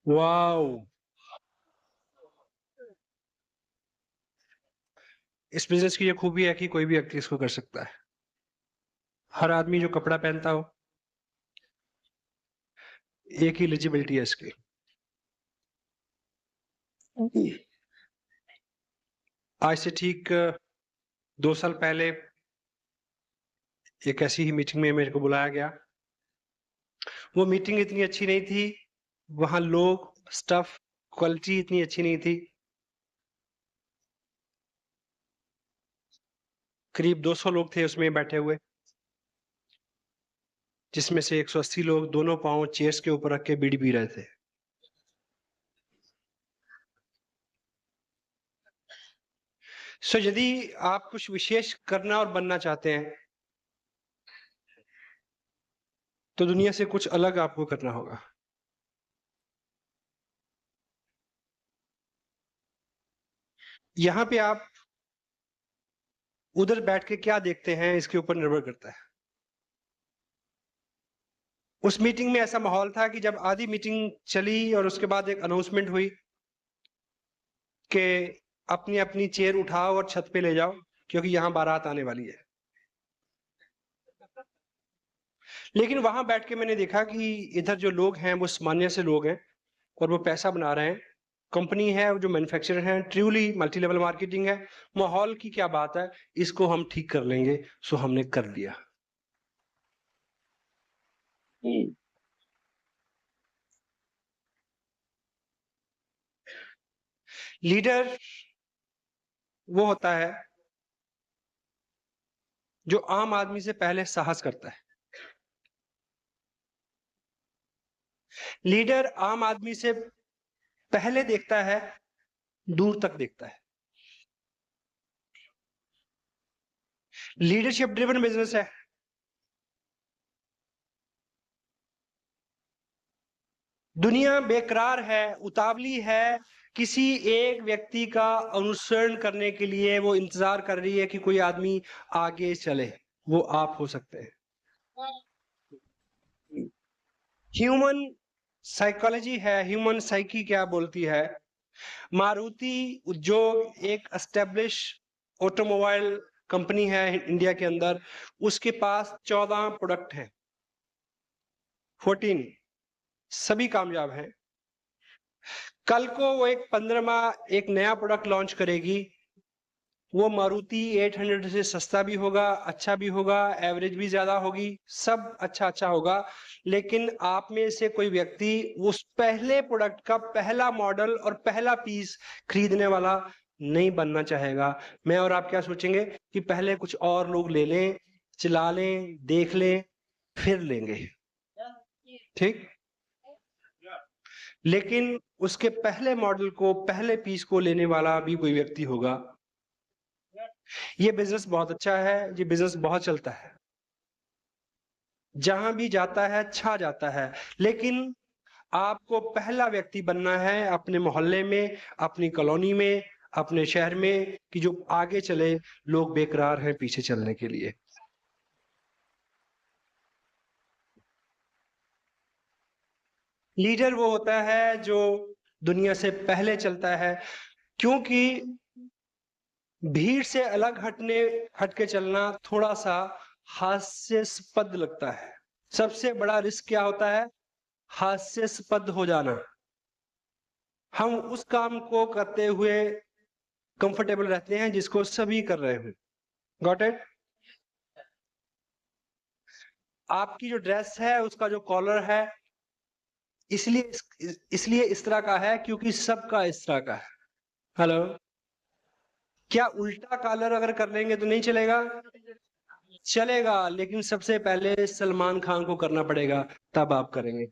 Wow! इस business की ये खूबी है कि कोई भी व्यक्ति इसको कर सकता है। हर आदमी जो कपड़ा पहनता हो, एक ही एलिजिबिलिटी है इसकी। आज से ठीक 2 साल पहले एक ऐसी ही मीटिंग में मेरे को बुलाया गया। वो मीटिंग इतनी अच्छी नहीं थी, वहाँ लोग, स्टफ़, क्वालिटी इतनी अच्छी नहीं थी। करीब 200 लोग थे उसमें बैठे हुए, जिसमें से 180 लोग दोनों पाँव चेयर्स के ऊपर रख के बीड़ी पी रहे थे। यदि आप कुछ विशेष करना और बनना चाहते हैं, तो दुनिया से कुछ अलग आपको करना होगा। यहाँ पे आप उधर बैठ के क्या देखते हैं, इसके ऊपर निर्भर करता है। उस मीटिंग में ऐसा माहौल था कि जब आधी मीटिंग चली और उसके बाद एक अनाउंसमेंट हुई कि अपनी-अपनी चेयर उठाओ और छत पे ले जाओ, क्योंकि यहाँ बारात आने वाली है। लेकिन वहाँ बैठ के मैंने देखा कि इधर जो लोग हैं, वो सामान्य से लोग हैं और वो पैसा बना रहे हैं। कंपनी है, जो मैन्युफैक्चरर हैं, ट्रूली मल्टी लेवल मार्केटिंग है। माहौल की क्या बात है, इसको हम ठीक कर लेंगे, सो हमने कर लिया। लीडर वो होता है जो आम आदमी से पहले साहस करता है। लीडर आम आदमी से पहले देखता है, दूर तक देखता है। लीडरशिप ड्रिवन बिजनेस है। दुनिया बेकरार है, उतावली है, किसी एक व्यक्ति का अनुसरण करने के लिए वो इंतजार कर रही है कि कोई आदमी आगे चले। वो आप हो सकते हैं। ह्यूमन साइकोलॉजी है, ह्यूमन साइकी क्या बोलती है। मारुति उद्योग एक एस्टेब्लिश ऑटोमोबाइल कंपनी है इंडिया के अंदर। उसके पास 14 प्रोडक्ट हैं, 14, सभी कामयाब हैं। कल को वो एक 15वां एक नया प्रोडक्ट लॉन्च करेगी। वो मारुति 800 से सस्ता भी होगा, अच्छा भी होगा, एवरेज भी ज्यादा होगी, सब अच्छा अच्छा होगा। लेकिन आप में से कोई व्यक्ति उस पहले प्रोडक्ट का पहला मॉडल और पहला पीस खरीदने वाला नहीं बनना चाहेगा। मैं और आप क्या सोचेंगे कि पहले कुछ और लोग ले लें, चला लें, देख लें, फिर लेंगे। ठीक। लेकिन उसके पहले मॉडल को, पहले पीस को लेने वाला भी कोई व्यक्ति होगा। ये बिजनेस बहुत अच्छा है, ये बिजनेस बहुत चलता है, जहां भी जाता है छा जाता है। लेकिन आपको पहला व्यक्ति बनना है अपने मोहल्ले में, अपनी कॉलोनी में, अपने शहर में, कि जो आगे चले। लोग बेकरार हैं पीछे चलने के लिए। लीडर वो होता है जो दुनिया से पहले चलता है, क्योंकि भीड़ से अलग हटके चलना थोड़ा सा हास्यास्पद लगता है। सबसे बड़ा रिस्क क्या होता है? हास्यास्पद हो जाना। हम उस काम को करते हुए कंफर्टेबल रहते हैं जिसको सभी कर रहे हो। Got it? आपकी जो ड्रेस है, उसका जो कॉलर है, इसलिए इस तरह का है क्योंकि सबका इस तरह का है। हेलो? क्या उल्टा कॉलर अगर कर लेंगे तो नहीं चलेगा? चलेगा, लेकिन सबसे पहले सलमान खान को करना पड़ेगा, तब आप करेंगे।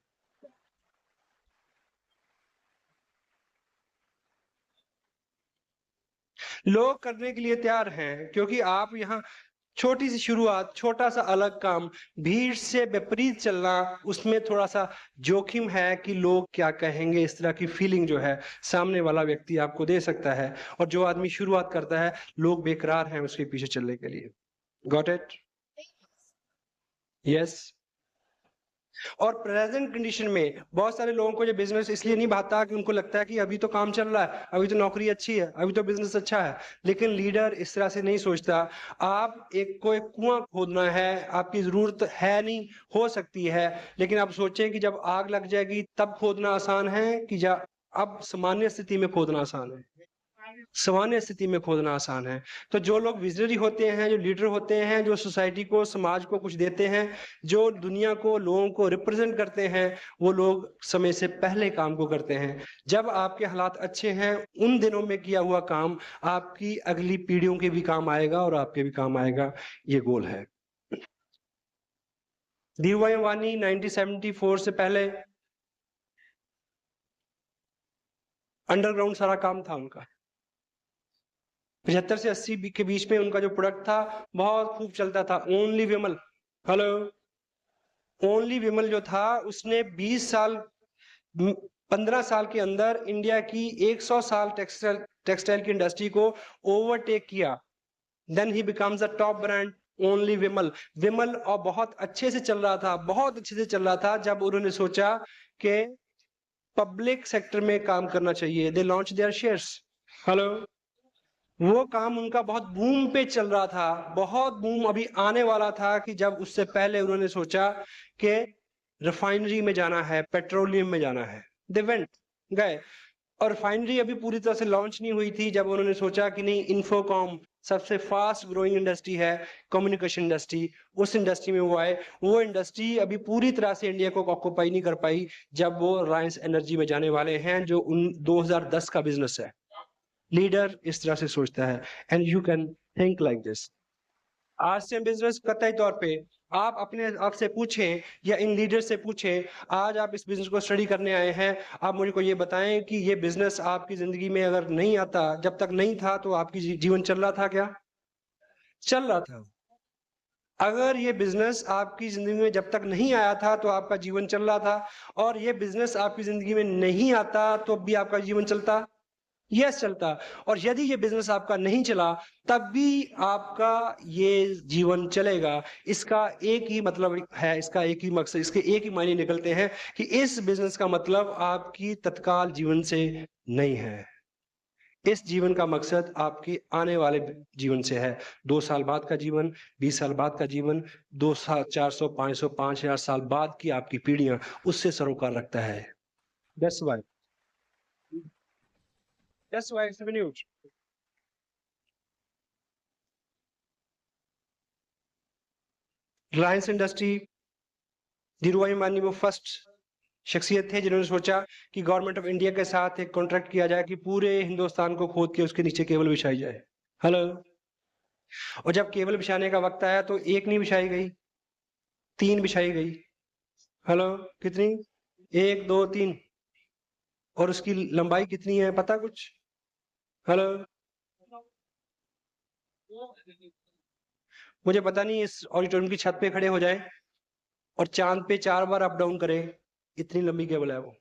लोग करने के लिए तैयार हैं, क्योंकि आप यहाँ छोटी सी शुरुआत, छोटा सा अलग काम, भीड़ से विपरीत चलना, उसमें थोड़ा सा जोखिम है कि लोग क्या कहेंगे। इस तरह की फीलिंग जो है सामने वाला व्यक्ति आपको दे सकता है। और जो आदमी शुरुआत करता है, लोग बेकरार हैं उसके पीछे चलने के लिए। Got it? यस। और प्रेजेंट कंडीशन में बहुत सारे लोगों को ये बिजनेस इसलिए नहीं भाता कि उनको लगता है कि अभी तो काम चल रहा है, अभी तो नौकरी अच्छी है, अभी तो बिजनेस अच्छा है। लेकिन लीडर इस तरह से नहीं सोचता। आप एक कुआं खोदना है, आपकी जरूरत है नहीं, हो सकती है, लेकिन आप सोचें कि जब आग लग जाएगी तब खोदना आसान है कि अब सामान्य स्थिति में खोदना आसान है। सामान्य स्थिति में खोदना आसान है। तो जो लोग विजनरी होते हैं, जो लीडर होते हैं, जो सोसाइटी को, समाज को कुछ देते हैं, जो दुनिया को, लोगों को रिप्रेजेंट करते हैं, वो लोग समय से पहले काम को करते हैं। जब आपके हालात अच्छे हैं, उन दिनों में किया हुआ काम आपकी अगली पीढ़ियों के भी काम आएगा और आपके भी काम आएगा। ये गोल है। धीरूभाई अंबानी 1974 से पहले अंडरग्राउंड सारा काम था उनका। 75 से 80 के बीच में उनका जो प्रोडक्ट था बहुत खूब चलता था, ओनली विमल। हेलो। ओनली विमल जो था उसने 20 साल 15 साल के अंदर इंडिया की 100 साल टेक्सटाइल की इंडस्ट्री को ओवरटेक किया। Then he becomes the top brand, only Vimal. Vimal और बहुत अच्छे से चल रहा था, बहुत अच्छे से चल रहा था, जब उन्होंने सोचा कि पब्लिक सेक्टर में काम करना चाहिए। They launch their shares. Hello. वो काम उनका बहुत बूम पे चल रहा था, बहुत बूम अभी आने वाला था, कि जब उससे पहले उन्होंने सोचा कि रिफाइनरी में जाना है, पेट्रोलियम में जाना है। दे वेंट, गए। और रिफाइनरी अभी पूरी तरह से लॉन्च नहीं हुई थी जब उन्होंने सोचा कि नहीं, इन्फोकॉम सबसे फास्ट ग्रोइंग इंडस्ट्री है, कम्युनिकेशन इंडस्ट्री, उस इंडस्ट्री में वो आए। वो इंडस्ट्री अभी पूरी तरह से इंडिया को ऑक्यूपाई नहीं कर पाई, जब वो रिलायंस एनर्जी में जाने वाले हैं, जो 2010 का बिजनेस है। लीडर इस तरह से सोचता है, and you can think like this. आज से बिजनेस कतई तौर पे आप अपने आप से पूछें या इन लीडर से पूछें, आज आप इस बिजनेस को स्टडी करने आए हैं, आप मुझे को ये बताएं कि ये बिजनेस आपकी जिंदगी में अगर नहीं आता, जब तक नहीं था, तो आपकी जीवन चल रहा था क्या? चल रहा था। अगर ये बिजनेस आपकी जिंदगी में जब तक नहीं आया था तो आपका जीवन चल रहा था, और ये बिजनेस आपकी जिंदगी में नहीं आता तो भी आपका जीवन चलता। यस, चलता। और यदि ये बिजनेस आपका नहीं चला, तब भी आपका ये जीवन चलेगा। इसका एक ही मतलब है, इसका एक ही मकसद, इसके एक ही मायने निकलते हैं कि इस बिजनेस का मतलब आपकी तत्काल जीवन से नहीं है। इस जीवन का मकसद आपके आने वाले जीवन से है। 2 साल बाद का जीवन, 20 साल बाद का जीवन, 200, 400, 500, 5000 साल बाद की आपकी पीढ़ियां, उससे सरोकार रखता है। That's why. That's why it's renewed. Reliance industry, Dhirubhai Ambani वो फर्स्ट शख्सियत थे जिन्होंने सोचा कि गवर्नमेंट ऑफ इंडिया के साथ एक कॉन्ट्रैक्ट किया जाए कि पूरे हिंदुस्तान को खोद के उसके नीचे केबल बिछाई जाए। हेलो। और जब केबल बिछाने का वक्त आया तो एक नहीं बिछाई गई, 3 बिछाई गई। हेलो। कितनी? 1, 2, 3। और उसकी लंबाई कितनी है पता कुछ? हेलो। मुझे पता नहीं, इस ऑडिटोरियम की छत पे खड़े हो जाए और चांद पे 4 बार अप डाउन करे, इतनी लंबी केबल है वो।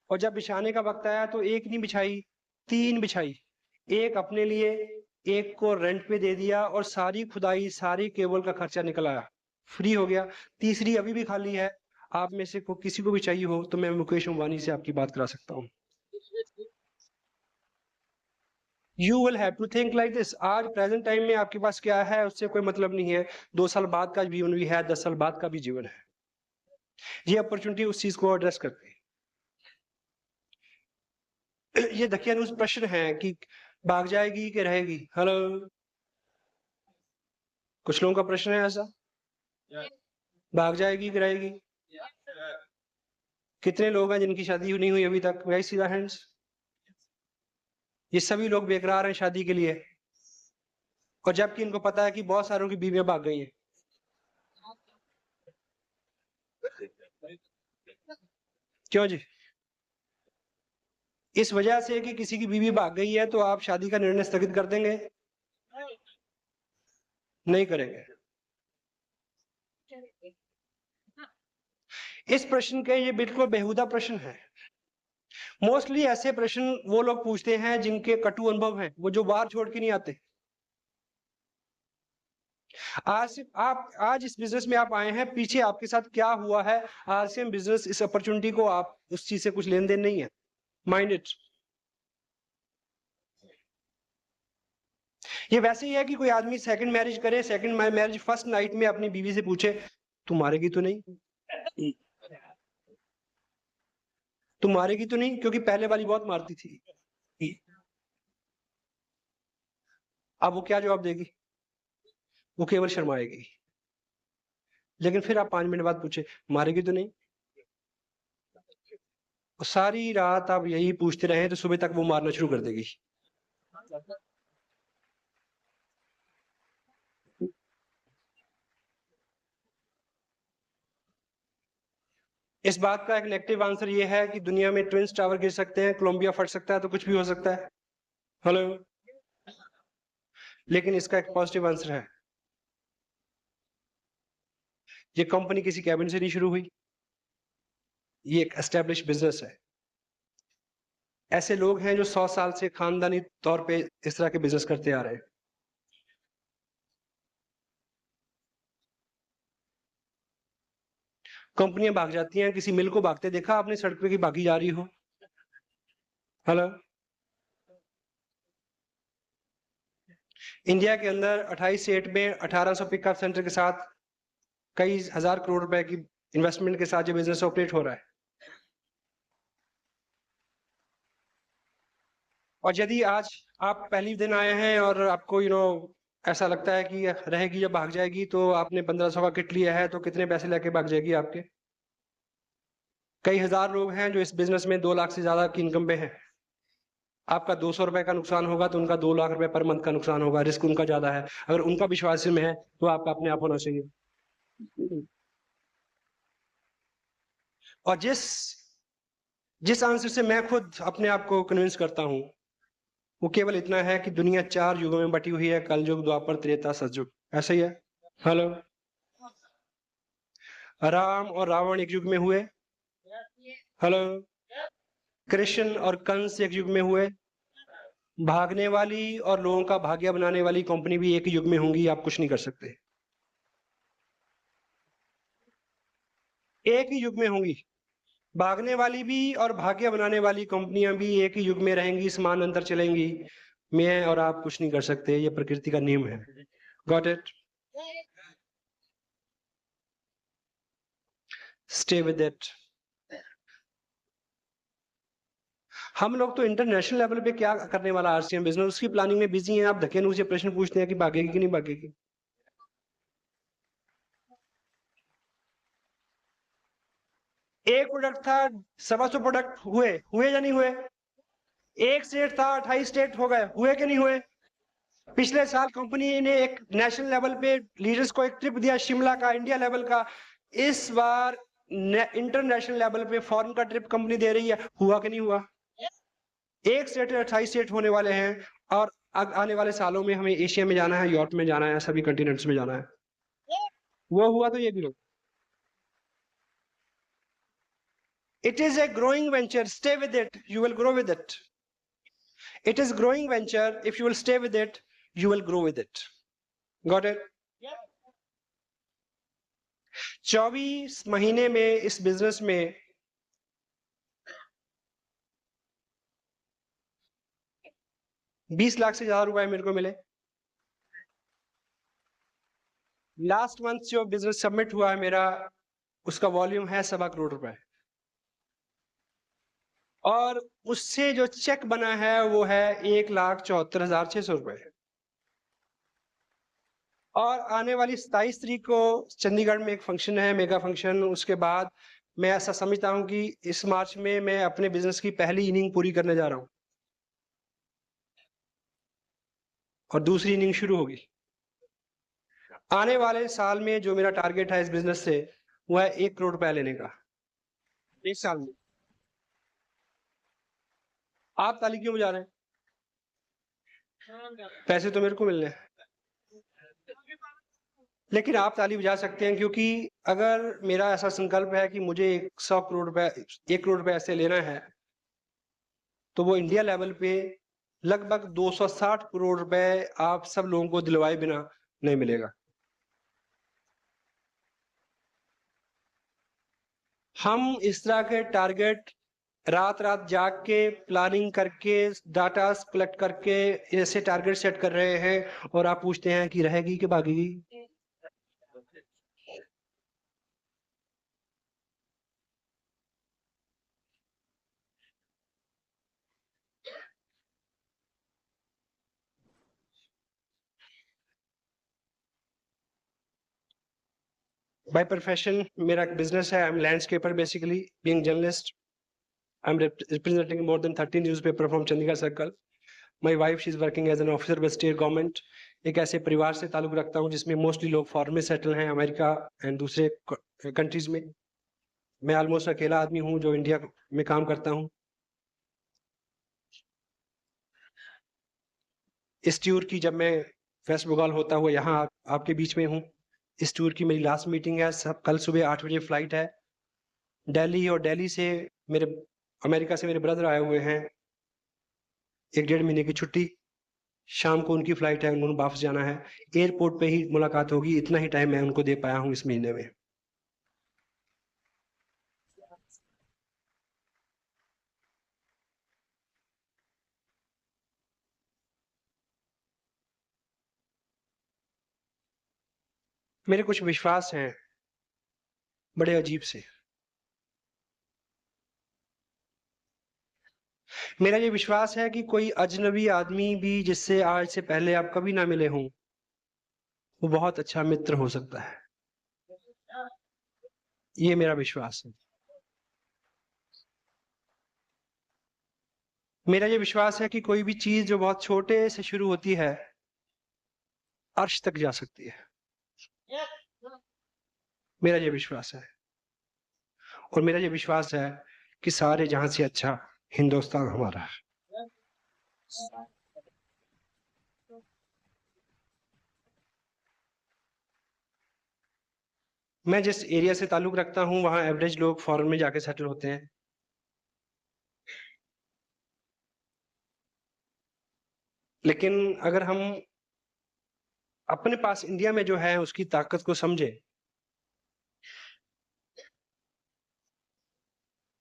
और जब बिछाने का वक्त आया तो एक नहीं बिछाई, 3 बिछाई। एक अपने लिए, एक को रेंट पे दे दिया, और सारी खुदाई, सारी केबल का खर्चा निकल आया, फ्री हो गया। तीसरी अभी भी खाली है। आप में से किसी को भी चाहिए हो तो मैं मुकेश अंबानी से आपकी बात करा सकता हूँ। You will have to think like this. आज प्रेजेंट टाइम में आपके पास क्या है उससे कोई मतलब नहीं है। 2 साल बाद का जीवन भी है, 10 साल बाद का भी जीवन है। ये अपॉर्चुनिटी उस चीज को एड्रेस करती है। ये दकियानूस प्रश्न है कि भाग जाएगी कि रहेगी। हेलो। कुछ लोगों का प्रश्न है ऐसा, भाग जाएगी कि रहेगी? कितने लोग हैं जिनकी शादी नहीं हुई अभी तक? Rise the hands. ये सभी लोग बेकरार हैं शादी के लिए, और जबकि इनको पता है कि बहुत सारों की बीवियां भाग गई हैं। क्यों जी? इस वजह से कि किसी की बीवी भाग गई है तो आप शादी का निर्णय स्थगित कर देंगे? नहीं करेंगे। इस प्रश्न के, ये बिल्कुल बेहुदा प्रश्न है। मोस्टली ऐसे प्रश्न वो लोग पूछते हैं जिनके कटु अनुभव हैं, वो जो बाहर छोड़ के नहीं आते। आप आज इस बिजनेस में आप आए हैं, पीछे आपके साथ क्या हुआ है, आरसीएम बिजनेस इस अपॉर्चुनिटी को आप उस चीज से कुछ लेन देन नहीं है। Mind it. ये वैसे ही है कि कोई आदमी सेकंड मैरिज करे, सेकंड मैरिज फर्स्ट नाइट में अपनी बीवी से पूछे तू मारेगी तो नहीं, तू मारेगी तो नहीं, क्योंकि पहले वाली बहुत मारती थी। अब वो क्या जवाब देगी? वो केवल शर्माएगी। लेकिन फिर आप 5 मिनट बाद पूछे मारेगी तो नहीं, और सारी रात आप यही पूछते रहे तो सुबह तक वो मारना शुरू कर देगी। इस बात का एक नेगेटिव आंसर ये है कि दुनिया में ट्विंस टावर गिर सकते हैं, कोलंबिया फट सकता है, तो कुछ भी हो सकता है। हेलो। लेकिन इसका एक पॉजिटिव आंसर है, ये कंपनी किसी कैबिन से नहीं शुरू हुई, ये एक एस्टेब्लिश बिजनेस है। ऐसे लोग हैं जो 100 साल से खानदानी तौर पे इस तरह के बिजनेस करते आ रहे हैं। कंपनियां भाग जाती हैं, किसी मिल को भागते देखा आपने सड़क पे की भागी जा रही हो? हेलो। इंडिया के अंदर 28 स्टेट में 1800 पिकअप सेंटर के साथ कई हजार करोड़ रुपए की इन्वेस्टमेंट के साथ ये बिजनेस ऑपरेट हो रहा है। और यदि आज आप पहली दिन आए हैं और आपको ऐसा लगता है कि रहेगी जब भाग जाएगी, तो आपने 1500 का किट लिया है तो कितने पैसे लेके भाग जाएगी आपके? कई हजार लोग हैं जो इस बिजनेस में 2 लाख से ज्यादा की इनकम पे हैं। आपका 200 रुपए का नुकसान होगा तो उनका 2 लाख रुपए पर मंथ का नुकसान होगा, रिस्क उनका ज्यादा है। अगर उनका विश्वास में है तो आपका अपने आप होना चाहिए। और जिस जिस आंसर से मैं खुद अपने आप को कन्विंस करता हूं, वो केवल इतना है कि दुनिया 4 युगों में बटी हुई है, कल युग, द्वापर, त्रेता, सतयुग। ऐसा ही है। हेलो। राम और रावण एक युग में हुए। हेलो। कृष्ण और कंस एक युग में हुए। भागने वाली और लोगों का भाग्य बनाने वाली कंपनी भी एक ही युग में होंगी, आप कुछ नहीं कर सकते। एक ही युग में होंगी। भागने वाली भी और भाग्य बनाने वाली कंपनियां भी एक ही युग में रहेंगी, समान अंतर चलेंगी। मैं और आप कुछ नहीं कर सकते, ये प्रकृति का नियम है। Got it? Stay with it. हम लोग तो इंटरनेशनल लेवल पे क्या करने वाला आरसीएम बिजनेस, उसकी प्लानिंग में बिजी हैं। आप धक्के मुझे प्रश्न पूछते हैं कि भागेगी कि नहीं भागेगी। एक प्रोडक्ट था, 125 प्रोडक्ट हुए हुए या नहीं हुए? एक स्टेट था, 28 स्टेट हो गए, हुए कि नहीं हुए? पिछले साल कंपनी ने एक नेशनल लेवल पे लीडर्स को एक ट्रिप दिया, शिमला का, इंडिया लेवल का। इस बार इंटरनेशनल लेवल पे फॉरेन का ट्रिप कंपनी दे रही है, हुआ कि नहीं हुआ? एक स्टेट 28 स्टेट होने वाले हैं, और आने वाले सालों में हमें एशिया में जाना है, यूरोप में जाना है, सभी कंटिनेंट्स में जाना है। वो हुआ तो ये भी होगा। It is a growing venture. Stay with it. You will grow with it. It is growing venture. If you will stay with it, you will grow with it. Got it? 24 महीने में इस बिजनेस में 20 लाख से ज्यादा रुपए मेरे को मिले। लास्ट मंथ जो बिजनेस सबमिट हुआ है मेरा, उसका वॉल्यूम है 1.25 करोड़ रुपए, और उससे जो चेक बना है वो है 1,74,600 रुपए। और आने वाली 27 तारीख को चंडीगढ़ में एक फंक्शन है, मेगा फंक्शन। उसके बाद मैं ऐसा समझता हूं कि इस मार्च में मैं अपने बिजनेस की पहली इनिंग पूरी करने जा रहा हूं, और दूसरी इनिंग शुरू होगी। आने वाले साल में जो मेरा टारगेट है इस बिजनेस से, वो है 1 करोड़ रुपया लेने का, 1 साल में। आप ताली क्यों बजा रहे हैं? पैसे तो मेरे को मिलने हैं। लेकिन आप ताली बजा सकते हैं, क्योंकि अगर मेरा ऐसा संकल्प है कि मुझे 100 करोड़ रुपए, 1 करोड़ रुपए ऐसे लेना है, तो वो इंडिया लेवल पे लगभग 260 करोड़ रुपए आप सब लोगों को दिलवाए बिना नहीं मिलेगा। हम इस तरह के टारगेट रात रात जाग के प्लानिंग करके डाटा कलेक्ट करके ऐसे टारगेट सेट कर रहे हैं और आप पूछते हैं कि रहेगी कि भागेगी। बाय प्रोफेशन मेरा एक बिजनेस है। I am landscaper basically, being journalist. I am representing more than 30 newspaper from Chandigarh circle. My wife, she is working as an officer with state government. एक ऐसे परिवार से ताल्लुक रखता हूँ जिसमें मोस्टली लोग फॉरेन में सेटल हैं, अमेरिका एंड दूसरे कंट्रीज में। मैं ऑलमोस्ट अकेला आदमी हूँ जो इंडिया में काम करता हूँ। इस टूर की जब मैं वेस्ट बंगाल होता हुआ यहाँ आपके बीच में हूँ, इस टूर की मेरी लास्ट मीटिंग है। सब कल सुबह 8 बजे फ्लाइट है दिल्ली, और दिल्ली से मेरे अमेरिका से मेरे ब्रदर आए हुए हैं। 1-1.5 महीने की छुट्टी, शाम को उनकी फ्लाइट है, उन्होंने वापस जाना है। एयरपोर्ट पे ही मुलाकात होगी, इतना ही टाइम मैं उनको दे पाया हूँ इस महीने में। मेरे कुछ विश्वास हैं बड़े अजीब से। मेरा ये विश्वास है कि कोई अजनबी आदमी भी जिससे आज से पहले आप कभी ना मिले हों, वो बहुत अच्छा मित्र हो सकता है। ये मेरा विश्वास है। मेरा ये विश्वास है कि कोई भी चीज जो बहुत छोटे से शुरू होती है, अर्श तक जा सकती है। मेरा ये विश्वास है। और मेरा ये विश्वास है कि सारे जहां से अच्छा हिंदुस्तान हमारा है। मैं जिस एरिया से ताल्लुक रखता हूँ वहां एवरेज लोग फॉरेन में जाके सेटल होते हैं। लेकिन अगर हम अपने पास इंडिया में जो है उसकी ताकत को समझे,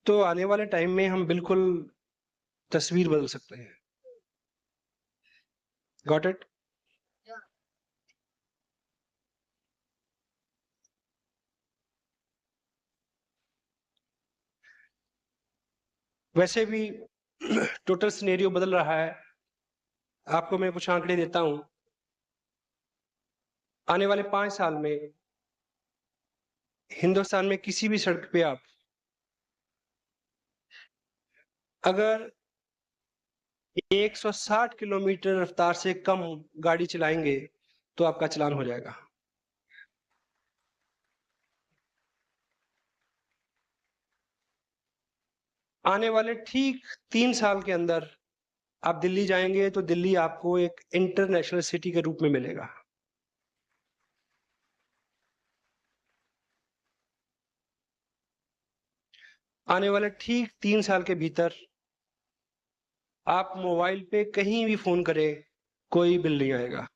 तो आने वाले टाइम में हम बिल्कुल तस्वीर बदल सकते हैं। Got it? वैसे भी टोटल सिनेरियो बदल रहा है। आपको मैं कुछ आंकड़े देता हूं। आने वाले 5 साल में हिंदुस्तान में किसी भी सड़क पे आप अगर 160 किलोमीटर रफ्तार से कम गाड़ी चलाएंगे तो आपका चालान हो जाएगा। आने वाले ठीक 3 साल के अंदर आप दिल्ली जाएंगे तो दिल्ली आपको एक इंटरनेशनल सिटी के रूप में मिलेगा। आने वाले ठीक 3 साल के भीतर आप मोबाइल पे कहीं भी फोन करें, कोई बिल नहीं आएगा।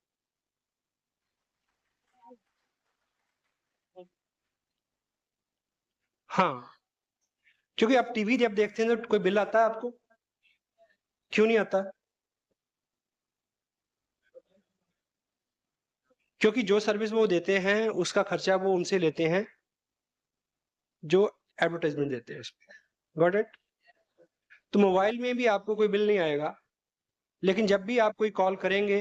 हाँ, क्योंकि आप टीवी जब देखते हैं तो कोई बिल आता है आपको? क्यों नहीं आता? क्योंकि जो सर्विस वो देते हैं उसका खर्चा वो उनसे लेते हैं जो एडवर्टाइजमेंट देते हैं उसमें। Got it? तो मोबाइल में भी आपको कोई बिल नहीं आएगा, लेकिन जब भी आप कोई कॉल करेंगे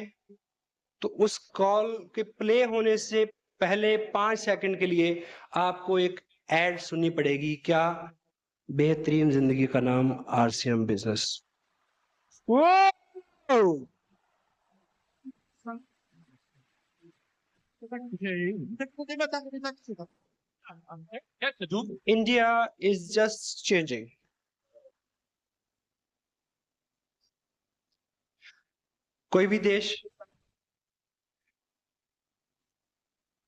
तो उस कॉल के प्ले होने से पहले 5 सेकंड के लिए आपको एक एड सुननी पड़ेगी। क्या? बेहतरीन जिंदगी का नाम RCM business. India is just changing. कोई भी देश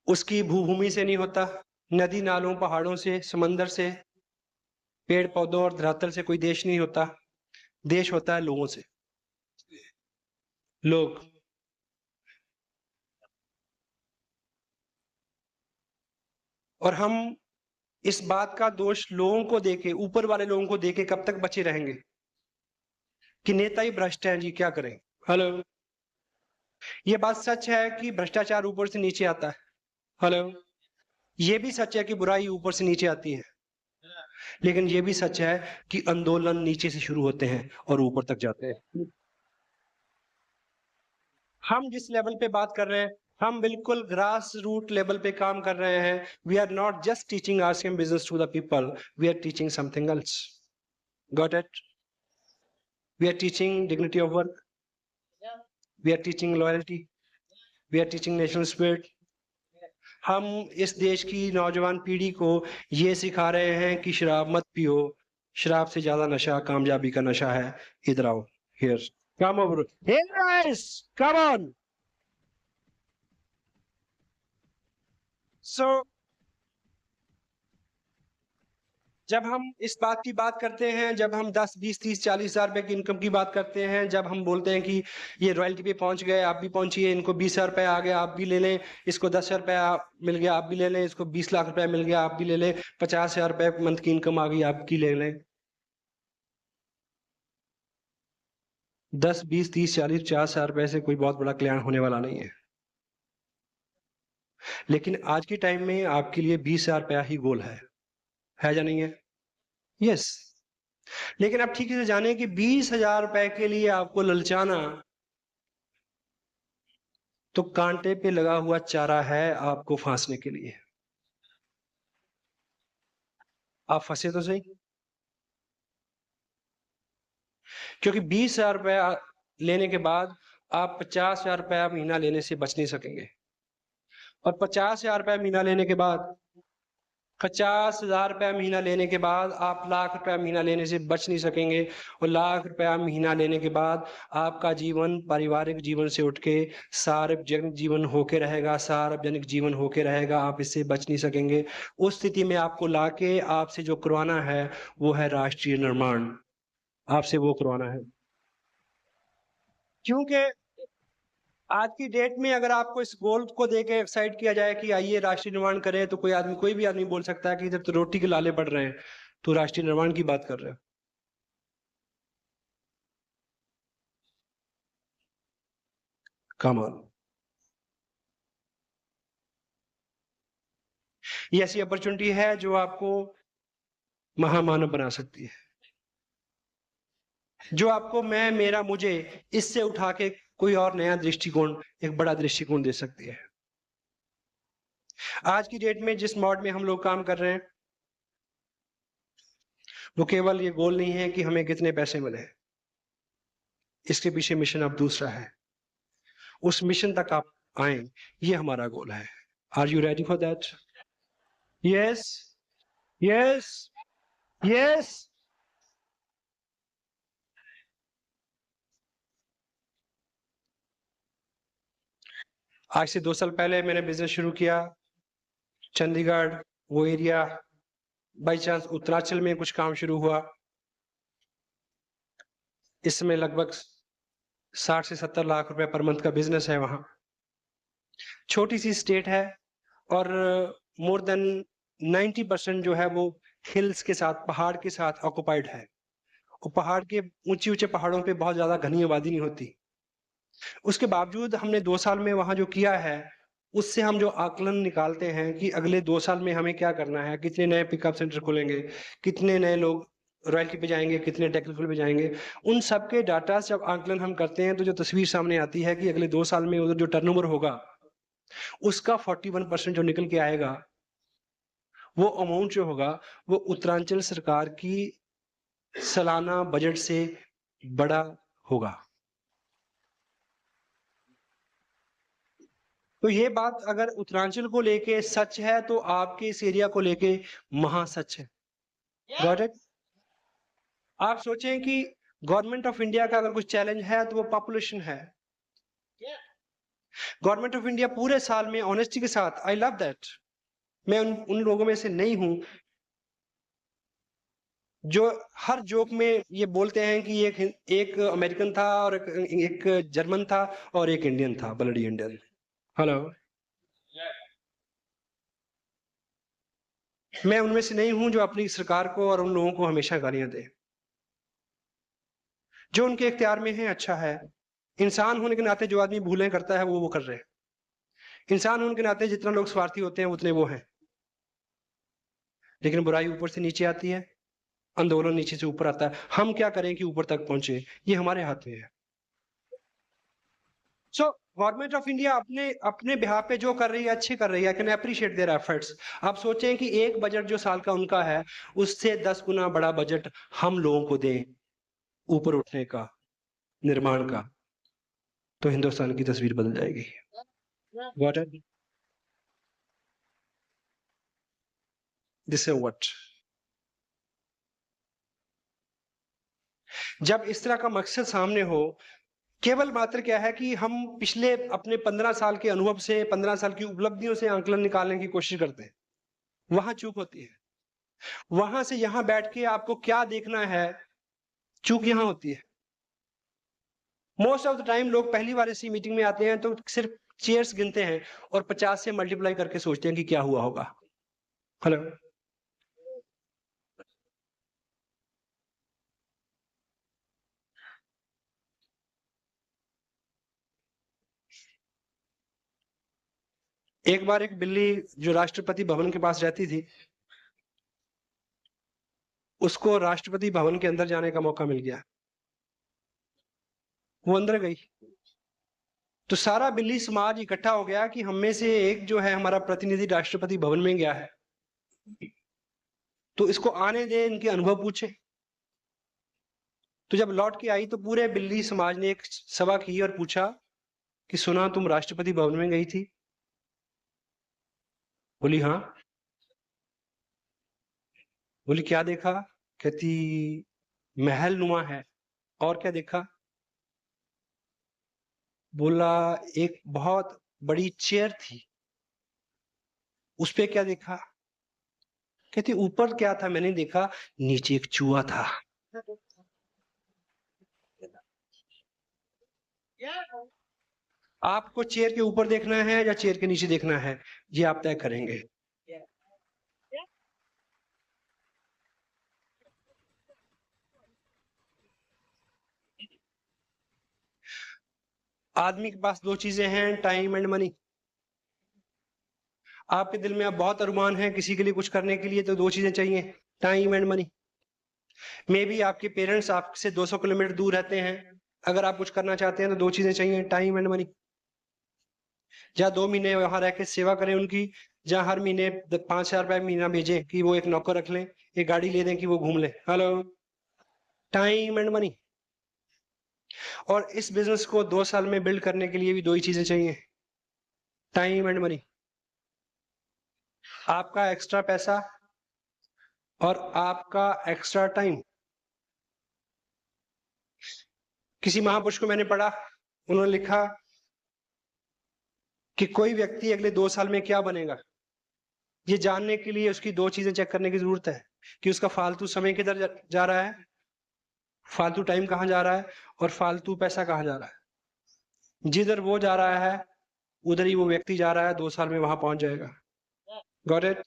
उसकी भूभूमि से नहीं होता, नदी नालों पहाड़ों से समंदर से पेड़ पौधों और धरातल से कोई देश नहीं होता। देश होता है लोगों से। लोग। और हम इस बात का दोष लोगों को देके, ऊपर वाले लोगों को देके कब तक बचे रहेंगे कि नेता ही भ्रष्ट हैं जी, क्या करें। हेलो, ये बात सच है कि भ्रष्टाचार ऊपर से नीचे आता है। हेलो, ये भी सच है कि बुराई ऊपर से नीचे आती है, लेकिन ये भी सच है कि आंदोलन नीचे से शुरू होते हैं और ऊपर तक जाते हैं। हम जिस लेवल पे बात कर रहे हैं, हम बिल्कुल ग्रास रूट लेवल पे काम कर रहे हैं। We are not just teaching RCM business to the people, we are teaching something else. Got it? We are teaching dignity of work, we are teaching loyalty, we are teaching national spirit. हम इस देश की नौजवान पीढ़ी को ये सिखा रहे हैं कि शराब मत पियो, शराब से ज्यादा नशा कामयाबी का नशा है। इधर आओ, here, come over, here guys, come on. So जब हम इस बात की बात करते हैं, जब हम 10, 20, 30, 40,000 रुपए की इनकम की बात करते हैं, जब हम बोलते हैं कि ये रॉयल्टी पे पहुंच गए, आप भी पहुंचिए, इनको 20,000 रुपए आ गया, आप भी ले लें, इसको 10,000 रुपए मिल गया, आप भी ले लें, इसको 20 लाख रुपए मिल गया, आप भी ले लें, 50,000 रुपए मंथ की इनकम आ गई, आपकी ले लें। 10, 20, 30, 40, 50,000 रुपए से कोई बहुत बड़ा कल्याण होने वाला नहीं है। लेकिन आज के टाइम में आपके लिए 20,000 रुपया ही गोल है या नहीं है? यस। लेकिन आप ठीक से जाने कि 20,000 रुपए के लिए आपको ललचाना तो कांटे पे लगा हुआ चारा है आपको फांसने के लिए। आप फंसे तो सही, क्योंकि 20,000 रुपया लेने के बाद आप 50,000 रुपया महीना लेने से बच नहीं सकेंगे, और 50,000 रुपया महीना लेने के बाद 50,000 रुपया महीना लेने के बाद आप लाख रुपया महीना लेने से बच नहीं सकेंगे, और लाख रुपया महीना लेने के बाद आपका जीवन पारिवारिक जीवन से उठ के सार्वजनिक जीवन होके रहेगा, सार्वजनिक जीवन होके रहेगा, आप इससे बच नहीं सकेंगे। उस स्थिति में आपको लाके आपसे जो करवाना है वो है राष्ट्रीय निर्माण, आपसे वो करवाना है। क्योंकि आज की डेट में अगर आपको इस गोल को देके एक्साइट किया जाए कि आइए राष्ट्रीय निर्माण करें, तो कोई भी आदमी बोल सकता है कि इधर तो रोटी के लाले पड़ रहे हैं, तो राष्ट्रीय निर्माण की बात कर रहे हो। कमाल। ये ऐसी अपॉर्चुनिटी है जो आपको महामानव बना सकती है, जो आपको मैं मेरा मुझे इससे उठा के कोई और नया दृष्टिकोण, एक बड़ा दृष्टिकोण दे सकती है। आज की डेट में जिस मॉड में हम लोग काम कर रहे हैं, वो केवल ये गोल नहीं है कि हमें कितने पैसे मिले, इसके पीछे मिशन अब दूसरा है। उस मिशन तक आप आए, ये हमारा गोल है। Are you ready for that? Yes, yes, yes. आज से 2 साल पहले मैंने बिजनेस शुरू किया, चंडीगढ़ वो एरिया, बाई चांस उत्तरांचल में कुछ काम शुरू हुआ। इसमें लगभग 60 से 70 लाख रुपए पर मंथ का बिजनेस है वहां। छोटी सी स्टेट है, और मोर देन 90% जो है वो हिल्स के साथ, पहाड़ के साथ ऑक्युपाइड है। और पहाड़ के ऊंचे ऊंचे पहाड़ों पे बहुत ज्यादा घनी आबादी नहीं होती। उसके बावजूद हमने 2 साल में वहां जो किया है, उससे हम जो आकलन निकालते हैं कि अगले 2 साल में हमें क्या करना है, कितने नए पिकअप सेंटर खोलेंगे, कितने नए लोग रॉयल्टी पे जाएंगे, कितने टेक्निकल पे जाएंगे, उन सब के डाटा से जब आकलन हम करते हैं तो जो तस्वीर सामने आती है कि अगले 2 साल में उधर जो टर्नओवर होगा उसका 41% जो निकल के आएगा, वो अमाउंट जो होगा वो उत्तरांचल सरकार की सालाना बजट से बड़ा होगा। तो ये बात अगर उत्तरांचल को लेके सच है तो आपके इस एरिया को लेके महासच है। Got it? आप सोचें कि गवर्नमेंट ऑफ इंडिया का अगर कुछ चैलेंज है तो वो पॉपुलेशन है। गवर्नमेंट ऑफ इंडिया पूरे साल में ऑनेस्टी के साथ, आई लव दैट, मैं उन लोगों में से नहीं हूं जो हर जोक में ये बोलते हैं कि एक अमेरिकन था और एक जर्मन था और एक इंडियन था, ब्लडी इंडियन। हेलो, मैं उनमें से नहीं हूं जो अपनी सरकार को और उन लोगों को हमेशा गालियां दे। जो उनके इख्तियार में है अच्छा है। इंसान होने के नाते जो आदमी भूलें करता है वो कर रहे हैं। इंसान होने के नाते जितना लोग स्वार्थी होते हैं उतने वो हैं। लेकिन बुराई ऊपर से नीचे आती है, आंदोलन नीचे से ऊपर आता है। हम क्या करें कि ऊपर तक पहुंचे, ये हमारे हाथ में है। सो गवर्नमेंट ऑफ इंडिया अपने अपने बिहाफ पे जो कर रही है अच्छे कर रही है। I can appreciate their efforts. आप सोचें कि एक बजट जो साल का उनका है उससे 10 गुना बड़ा बजट हम लोगों को दें ऊपर उठने का, निर्माण का, तो हिंदुस्तान की तस्वीर बदल जाएगी। What this is what. जब इस तरह का मकसद सामने हो, केवल मात्र क्या है कि हम पिछले अपने 15 साल के अनुभव से, 15 साल की उपलब्धियों से आंकलन निकालने की कोशिश करते हैं, वहां चूक होती है। वहां से यहां बैठ के आपको क्या देखना है, चूक यहां होती है। मोस्ट ऑफ द टाइम लोग पहली बार ऐसी मीटिंग में आते हैं तो सिर्फ चेयर्स गिनते हैं और 50 से मल्टीप्लाई करके सोचते हैं कि क्या हुआ होगा। हेलो। एक बार एक बिल्ली जो राष्ट्रपति भवन के पास रहती थी, उसको राष्ट्रपति भवन के अंदर जाने का मौका मिल गया। वो अंदर गई तो सारा बिल्ली समाज इकट्ठा हो गया कि हम में से एक जो है हमारा प्रतिनिधि राष्ट्रपति भवन में गया है, तो इसको आने दे, इनके अनुभव पूछे। तो जब लौट के आई तो पूरे बिल्ली समाज ने एक सभा की और पूछा कि सुना तुम राष्ट्रपति भवन में गई थी? बोली हाँ। बोली क्या देखा? कहती महल नुमा है। और क्या देखा? बोला एक बहुत बड़ी चेयर थी। उस पे क्या देखा? कहती ऊपर क्या था मैंने देखा, नीचे एक चूहा था। आपको चेयर के ऊपर देखना है या चेयर के नीचे देखना है, ये आप तय करेंगे। आदमी के पास दो चीजें हैं, टाइम एंड मनी। आपके दिल में अब बहुत अरमान है किसी के लिए कुछ करने के लिए, तो दो चीजें चाहिए, time and money. May be आपके पेरेंट्स आपसे 200 किलोमीटर दूर रहते हैं, अगर आप कुछ करना चाहते हैं तो दो चीजें चाहिए, टाइम एंड मनी। या 2 महीने वहां रह के सेवा करें उनकी, या हर महीने 5,000 रुपए महीना भेजें कि वो एक नौकर रख लें, एक गाड़ी ले दें कि वो घूम ले। हेलो। Time and money. और इस बिजनेस को 2 साल में बिल्ड करने के लिए भी दो ही चीजें चाहिए, टाइम एंड मनी। आपका एक्स्ट्रा पैसा और आपका एक्स्ट्रा टाइम। किसी महापुरुष को मैंने पढ़ा, उन्होंने लिखा कि कोई व्यक्ति अगले 2 साल में क्या बनेगा, ये जानने के लिए उसकी दो चीजें चेक करने की जरूरत है कि उसका फालतू समय किधर जा रहा है, फालतू टाइम कहाँ जा रहा है, और फालतू पैसा कहाँ जा रहा है। जिधर वो जा रहा है उधर ही वो व्यक्ति जा रहा है, 2 साल में वहां पहुंच जाएगा। Got it.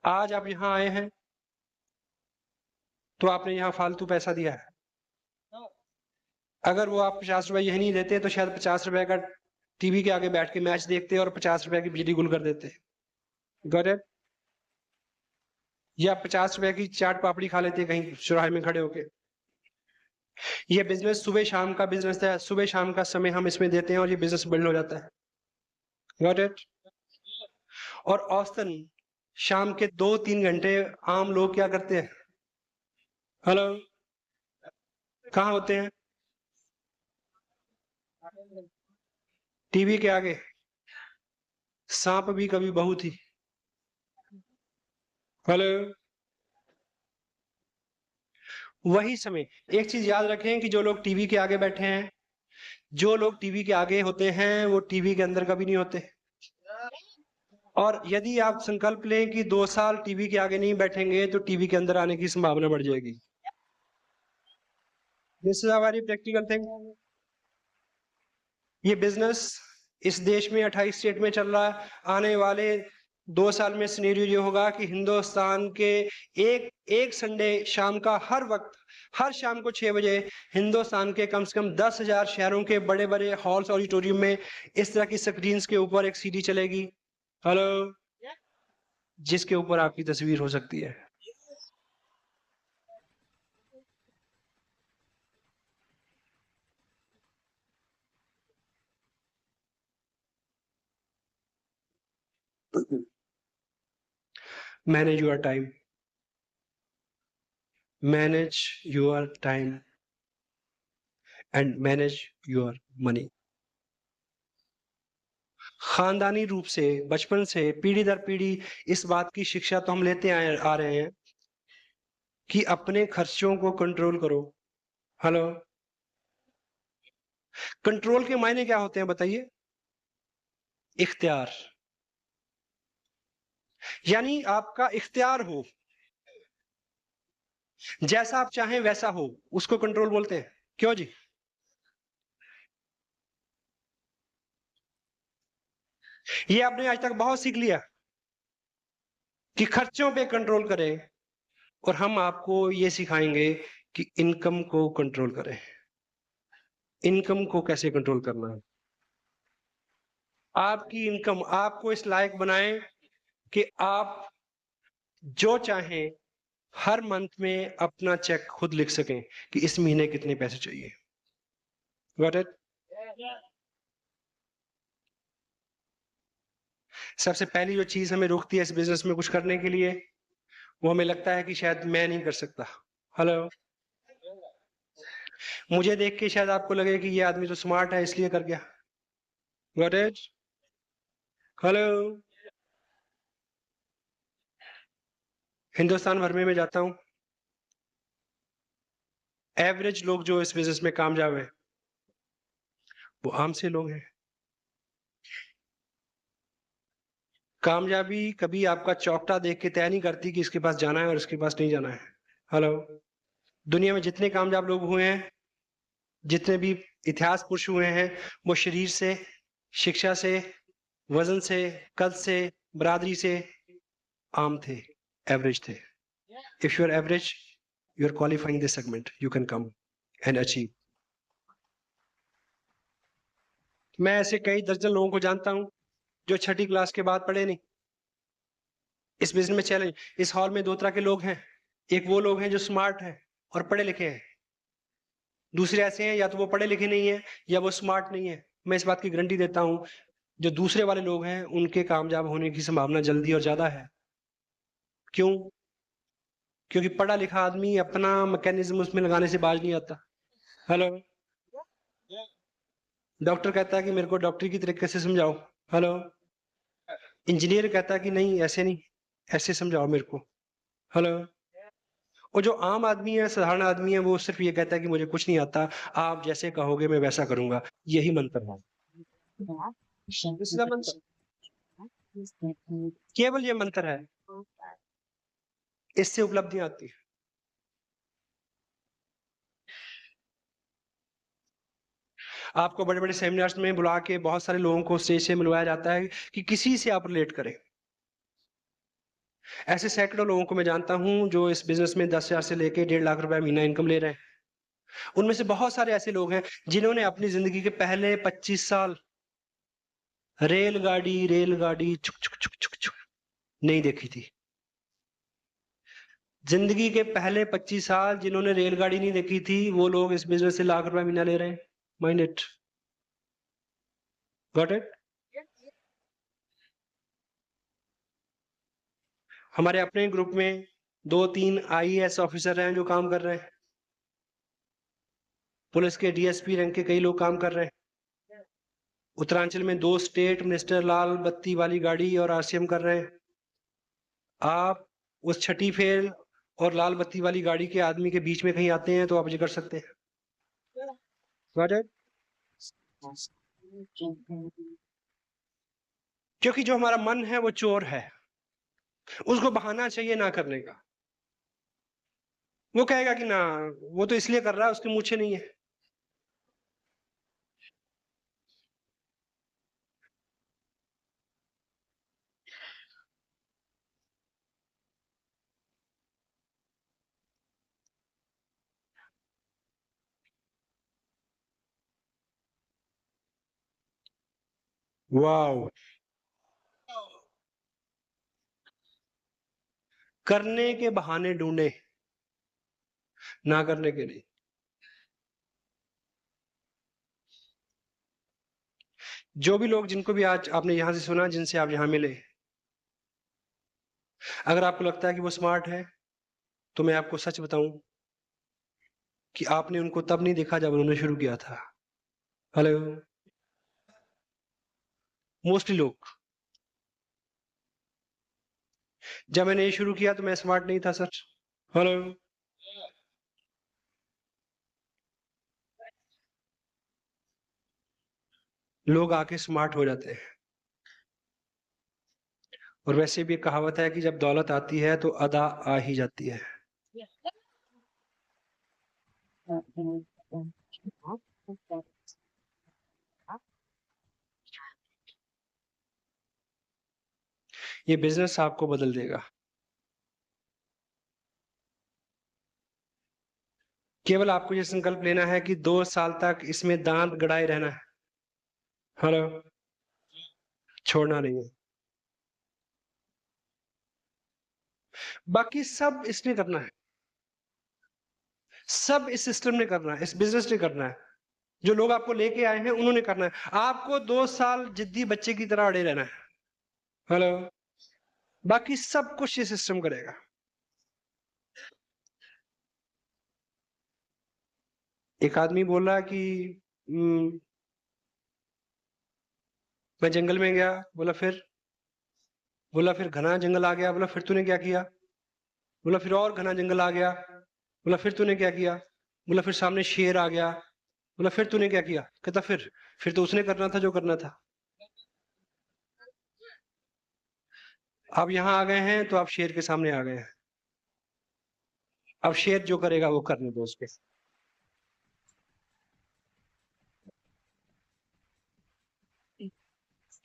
आज आप यहाँ आए हैं तो आपने यहाँ फालतू पैसा दिया है। अगर वो आप 50 रुपए यही नहीं देते तो शायद 50 रुपए का टीवी के आगे बैठ के मैच देखते और 50 रुपए की बिजली गुल कर देते। Got it. या 50 रुपए की चाट पापड़ी खा लेते कहीं चौराहे में खड़े होके। ये बिजनेस सुबह शाम का बिजनेस है, सुबह शाम का समय हम इसमें देते हैं और ये बिजनेस बिल्ड हो जाता है। Got it. और औसतन शाम के 2-3 घंटे आम लोग क्या करते हैं? हेलो। कहाँ होते हैं? टीवी के आगे। सांप भी कभी बहू थी। हेलो। वही समय, एक चीज याद रखें कि जो लोग टीवी के आगे बैठे हैं, जो लोग टीवी के आगे होते हैं वो टीवी के अंदर कभी नहीं होते। और यदि आप संकल्प लें कि 2 साल टीवी के आगे नहीं बैठेंगे तो टीवी के अंदर आने की संभावना बढ़ जाएगी। This is a very practical thing. ये बिजनेस इस देश में 28 स्टेट में चल रहा है। आने वाले 2 साल में सिनेरियो ये होगा कि हिंदुस्तान के एक एक संडे शाम का हर वक्त, हर शाम को 6 बजे हिंदुस्तान के कम से कम 10,000 शहरों के बड़े बड़े हॉल्स ऑडिटोरियम में इस तरह की स्क्रीन्स के ऊपर एक सीडी चलेगी, हेलो, जिसके ऊपर आपकी तस्वीर हो सकती है। Manage your time, manage your time and manage your money. खानदानी रूप से बचपन से पीढ़ी दर पीढ़ी इस बात की शिक्षा तो हम लेते आए आ रहे हैं कि अपने खर्चों को कंट्रोल करो, हेलो। कंट्रोल के मायने क्या होते हैं बताइए? इख्तियार, यानी आपका इख्तियार हो, जैसा आप चाहें वैसा हो, उसको कंट्रोल बोलते हैं। क्यों जी? ये आपने आज तक बहुत सीख लिया कि खर्चों पे कंट्रोल करें, और हम आपको ये सिखाएंगे कि इनकम को कंट्रोल करें। इनकम को कैसे कंट्रोल करना है? आपकी इनकम आपको इस लायक बनाए कि आप जो चाहें हर मंथ में अपना चेक खुद लिख सकें कि इस महीने कितने पैसे चाहिए। Got it? सबसे पहली जो चीज हमें रोकती है इस बिजनेस में कुछ करने के लिए, वो हमें लगता है कि शायद मैं नहीं कर सकता, हेलो। मुझे देख के शायद आपको लगे कि ये आदमी तो स्मार्ट है इसलिए कर गया। Got it? हेलो। हिंदुस्तान भर में मैं जाता हूँ, एवरेज लोग जो इस बिजनेस में कामयाब है वो आम से लोग हैं। कामयाबी कभी आपका चौकटा देख के तय नहीं करती कि इसके पास जाना है और इसके पास नहीं जाना है, हेलो। दुनिया में जितने कामयाब लोग हुए हैं, जितने भी इतिहास पुरुष हुए हैं, वो शरीर से, शिक्षा से, वजन से, कद से, बरादरी से आम थे, एवरेज थे। If you are average, you are qualifying this segment, you can come and achieve. मैं ऐसे कई दर्जन लोगों को जानता हूं जो छठी क्लास के बाद पढ़े नहीं। इस बिजनेस में चैलेंज, इस हॉल में दो तरह के लोग हैं। एक वो लोग हैं जो स्मार्ट हैं और पढ़े लिखे हैं, दूसरे ऐसे हैं या तो वो पढ़े लिखे नहीं है या वो स्मार्ट नहीं है। मैं इस बात की गारंटी देता हूं, जो दूसरे वाले लोग हैं उनके कामयाब होने की संभावना जल्दी और ज्यादा है। क्यों? क्योंकि पढ़ा लिखा आदमी अपना मैकेनिज्म उसमें लगाने से बाज नहीं आता, हेलो। डॉक्टर कहता है कि मेरे को डॉक्टरी की तरीके से समझाओ, हेलो। इंजीनियर कहता है कि नहीं ऐसे नहीं, ऐसे समझाओ मेरे को, हेलो। और जो आम आदमी है, साधारण आदमी है, वो सिर्फ ये कहता है कि मुझे कुछ नहीं आता, आप जैसे कहोगे मैं वैसा करूंगा। यही मंत्र है, This is the मंत्र। केवल ये मंत्र है, इससे उपलब्धियां आती है। आपको बड़े बड़े सेमिनार्स में बुला के बहुत सारे लोगों को स्टेज से मिलवाया जाता है कि किसी से आप रिलेट करें। ऐसे सैकड़ों लोगों को मैं जानता हूं जो इस बिजनेस में 10,000 से लेके 1.5 लाख रुपए महीना इनकम ले रहे हैं। उनमें से बहुत सारे ऐसे लोग हैं जिन्होंने अपनी जिंदगी के पहले 25 साल रेलगाड़ी रेलगाड़ी चुक चुक चुक चुक चुक नहीं देखी थी। जिंदगी के पहले 25 साल जिन्होंने रेलगाड़ी नहीं देखी थी, वो लोग इस बिजनेस से लाख रुपए महीना ले रहे हैं। Mind it, got it? हमारे अपने ग्रुप में 2-3 आईएएस ऑफिसर हैं जो काम कर रहे हैं। पुलिस के डीएसपी रैंक के कई लोग काम कर रहे हैं। उत्तरांचल में 2 स्टेट मिनिस्टर लाल बत्ती वाली गाड़ी और आरसीएम कर रहे हैं। आप उस छठी फेल और लाल बत्ती वाली गाड़ी के आदमी के बीच में कहीं आते हैं तो आप ये कर सकते हैं, गॉट इट? क्योंकि जो हमारा मन है वो चोर है, उसको बहाना चाहिए ना करने का। वो कहेगा कि ना, वो तो इसलिए कर रहा है, उसके मूछे नहीं है। वाओ। करने के बहाने ढूंढे, ना करने के नहीं। जो भी लोग जिनको भी आज आपने यहां से सुना, जिनसे आप यहां मिले, अगर आपको लगता है कि वो स्मार्ट है, तो मैं आपको सच बताऊं कि आपने उनको तब नहीं देखा जब उन्होंने शुरू किया था। हेलो। मोस्टली लोग, जब मैंने ये शुरू किया तो मैं स्मार्ट नहीं था सर। हेलो। लोग आके स्मार्ट हो जाते हैं। और वैसे भी एक कहावत है कि जब दौलत आती है तो अदा आ ही जाती है। ये बिजनेस आपको बदल देगा। केवल आपको ये संकल्प लेना है कि 2 साल तक इसमें दांत गड़ाए रहना है। हेलो। छोड़ना नहीं है। बाकी सब इसने करना है। सब इस सिस्टम ने करना है, इस बिजनेस ने करना है। जो लोग आपको लेके आए हैं उन्होंने करना है। आपको 2 साल जिद्दी बच्चे की तरह अड़े रहना है। हेलो। बाकी सब कुछ ये सिस्टम करेगा। एक आदमी बोल रहा है कि "हम्म, मैं जंगल में गया। बोला फिर घना जंगल आ गया। बोला फिर तूने क्या किया? बोला फिर और घना जंगल आ गया। बोला फिर तूने क्या किया? बोला फिर सामने शेर आ गया। बोला फिर तूने क्या किया? कहता फिर तो उसने करना था जो करना था। अब यहाँ आ गए हैं तो आप शेर के सामने आ गए हैं। अब शेर जो करेगा वो करने दो उसके।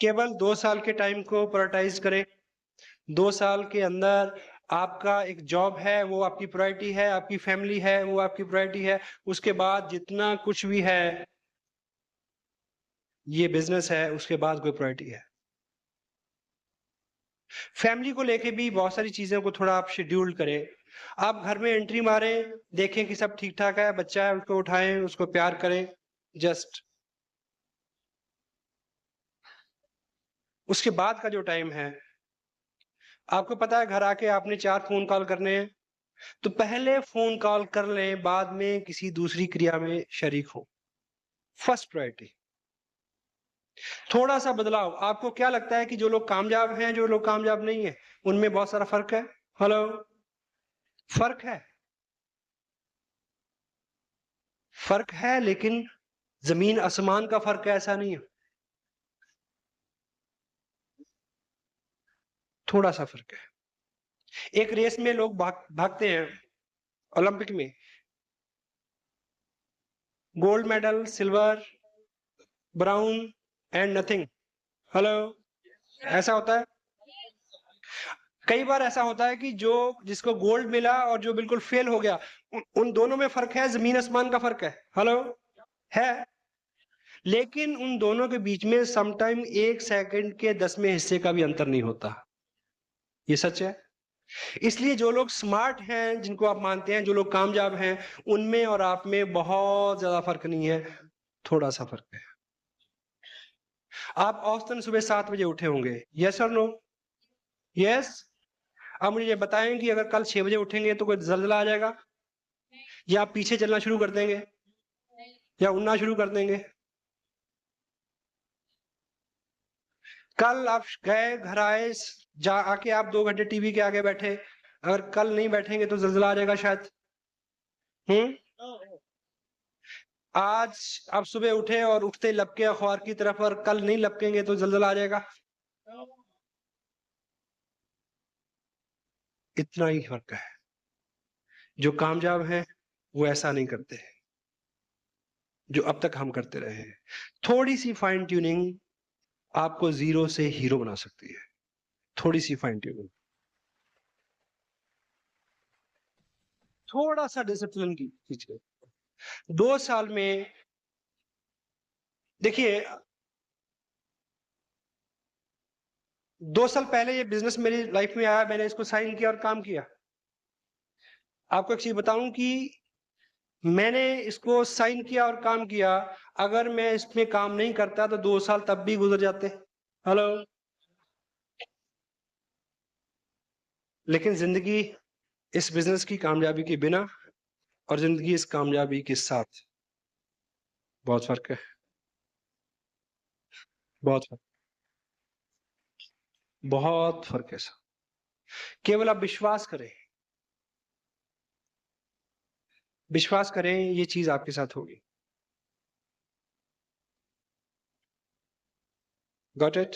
केवल 2 साल के टाइम को प्रायोरिटाइज करें। 2 साल के अंदर आपका एक जॉब है वो आपकी प्रायोरिटी है, आपकी फैमिली है वो आपकी प्रायोरिटी है। उसके बाद जितना कुछ भी है, ये बिजनेस है, उसके बाद कोई प्रायोरिटी है। फैमिली को लेके भी बहुत सारी चीजों को थोड़ा आप शेड्यूल करें। आप घर में एंट्री मारे, देखें कि सब ठीक ठाक है, बच्चा है उसको उठाएं, उसको प्यार करें। जस्ट उसके बाद का जो टाइम है, आपको पता है घर आके आपने 4 फोन कॉल करने हैं, तो पहले फोन कॉल कर लें, बाद में किसी दूसरी क्रिया में शरीक हो। First priority. थोड़ा सा बदलाव। आपको क्या लगता है कि जो लोग कामयाब हैं, जो लोग कामयाब नहीं है, उनमें बहुत सारा फर्क है? हेलो। फर्क है। फर्क है, लेकिन जमीन आसमान का फर्क है, ऐसा नहीं है। थोड़ा सा फर्क है। एक रेस में लोग भागते हैं, ओलंपिक में, gold medal, silver, brown and nothing. Hello. ऐसा होता है। कई बार ऐसा होता है कि जो जिसको गोल्ड मिला और जो बिल्कुल फेल हो गया, उन दोनों में फर्क है, जमीन आसमान का फर्क है। हेलो। है। लेकिन उन दोनों के बीच में समटाइम 1 सेकंड के 10वें हिस्से का भी अंतर नहीं होता। ये सच है। इसलिए जो लोग स्मार्ट हैं, जिनको आप मानते हैं, जो लोग कामयाब हैं, उनमें और आप में बहुत ज्यादा फर्क नहीं है, थोड़ा सा फर्क है। आप औसतन सुबह 7 बजे उठे होंगे, यस और नो? यस। अब मुझे ये बताएं कि अगर कल 6 बजे उठेंगे तो कोई जल्जला आ जाएगा, या आप पीछे चलना शुरू कर देंगे, या उड़ना शुरू कर देंगे? कल आप गए, घर आए, जा आके आप 2 घंटे टीवी के आगे बैठे, अगर कल नहीं बैठेंगे तो जल्जला आ जाएगा शायद। हम्म। आज आप सुबह उठे और उठते लपके अखबार की तरफ, और कल नहीं लपकेंगे तो जल्जला आ जाएगा। इतना ही फर्क है। जो कामयाब हैं वो ऐसा नहीं करते, जो अब तक हम करते रहे हैं। थोड़ी सी फाइन ट्यूनिंग आपको जीरो से हीरो बना सकती है। थोड़ी सी फाइन ट्यूनिंग, थोड़ा सा डिसिप्लिन की कीजिए। 2 साल में देखिए, 2 साल पहले ये बिजनेस मेरी लाइफ में आया, मैंने इसको साइन किया और काम किया। आपको एक चीज बताऊं कि मैंने इसको साइन किया और काम किया, अगर मैं इसमें काम नहीं करता तो 2 साल तब भी गुजर जाते। हेलो। लेकिन जिंदगी इस बिजनेस की कामयाबी के बिना और जिंदगी इस कामयाबी के साथ बहुत फर्क है। बहुत फर्क, बहुत फर्क है सर। केवल आप विश्वास करें, विश्वास करें, ये चीज आपके साथ होगी। Got it?